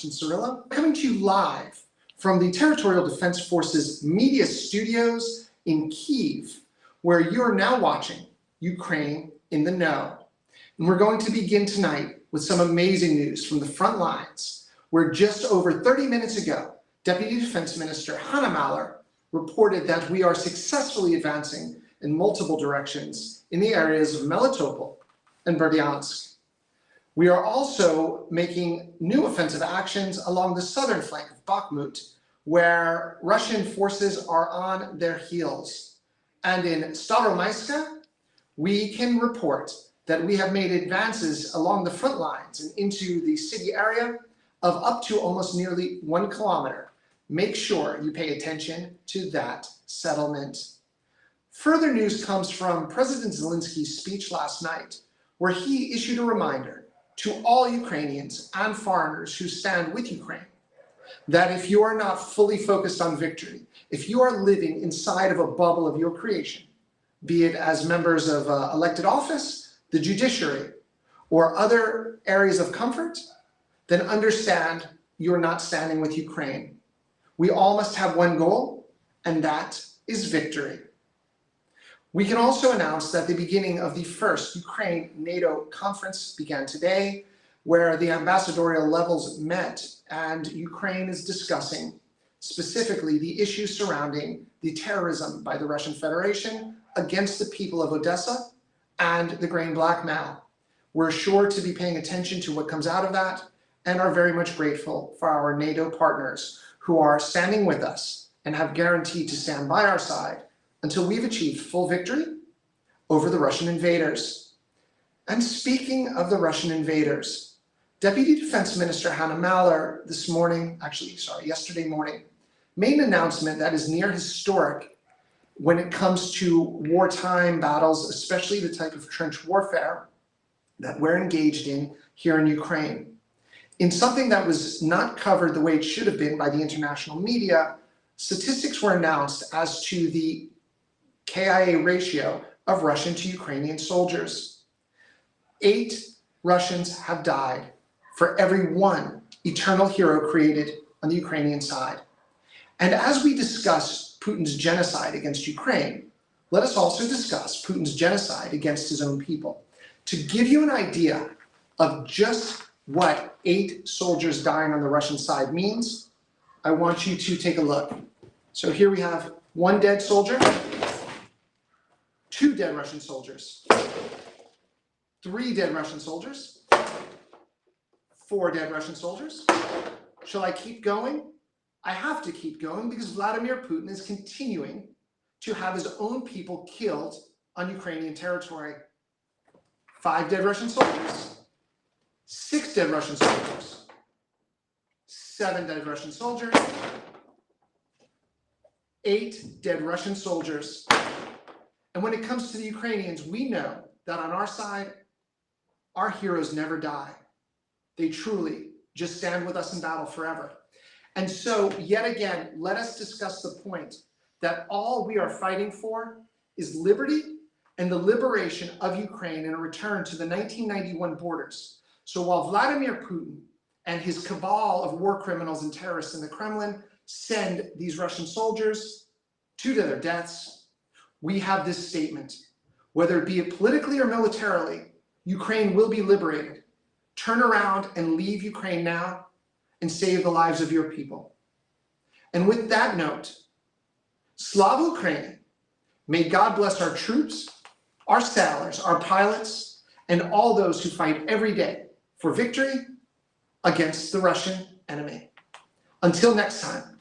Ashton Cirillo, coming to you live from the Territorial Defense Forces Media studios in Kyiv, where you are now watching Ukraine in the Know. And we're going to begin tonight with some amazing news from the front lines, where just over 30 minutes ago, Deputy Defense Minister Hannah Mahler reported that we are successfully advancing in multiple directions in the areas of Melitopol and Berdyansk. We are also making new offensive actions along the southern flank of Bakhmut, where Russian forces are on their heels. And in Staromayska, we can report that we have made advances along the front lines and into the city area of up to almost nearly 1 kilometer. Make sure you pay attention to that settlement. Further news comes from President Zelensky's speech last night, where he issued a reminder to all Ukrainians and foreigners who stand with Ukraine that if you are not fully focused on victory, if you are living inside of a bubble of your creation, be it as members of elected office, the judiciary, or other areas of comfort, then understand you're not standing with Ukraine. We all must have one goal, and that is victory. We can also announce that the beginning of the first Ukraine-NATO conference began today, where the ambassadorial levels met, and Ukraine is discussing specifically the issues surrounding the terrorism by the Russian Federation against the people of Odessa and the grain blackmail. We're sure to be paying attention to what comes out of that and are very much grateful for our NATO partners who are standing with us and have guaranteed to stand by our side until we've achieved full victory over the Russian invaders. And speaking of the Russian invaders, Deputy Defense Minister Hannah Mahler yesterday morning, made an announcement that is near historic when it comes to wartime battles, especially the type of trench warfare that we're engaged in here in Ukraine. In something that was not covered the way it should have been by the international media, statistics were announced as to the KIA ratio of Russian to Ukrainian soldiers. 8 Russians have died for every 1 eternal hero created on the Ukrainian side. And as we discuss Putin's genocide against Ukraine, let us also discuss Putin's genocide against his own people. To give you an idea of just what 8 soldiers dying on the Russian side means, I want you to take a look. So here we have 1 dead soldier, 2 dead Russian soldiers, 3 dead Russian soldiers, 4 dead Russian soldiers. Shall I keep going? I have to keep going because Vladimir Putin is continuing to have his own people killed on Ukrainian territory. 5 dead Russian soldiers, 6 dead Russian soldiers, 7 dead Russian soldiers, 8 dead Russian soldiers. And when it comes to the Ukrainians, we know that on our side, our heroes never die. They truly just stand with us in battle forever. And so, yet again, let us discuss the point that all we are fighting for is liberty and the liberation of Ukraine and a return to the 1991 borders. So while Vladimir Putin and his cabal of war criminals and terrorists in the Kremlin send these Russian soldiers to their deaths, we have this statement: whether it be it politically or militarily, Ukraine will be liberated. Turn around and leave Ukraine now and save the lives of your people. And with that note, Slava Ukraini, may God bless our troops, our sailors, our pilots, and all those who fight every day for victory against the Russian enemy. Until next time.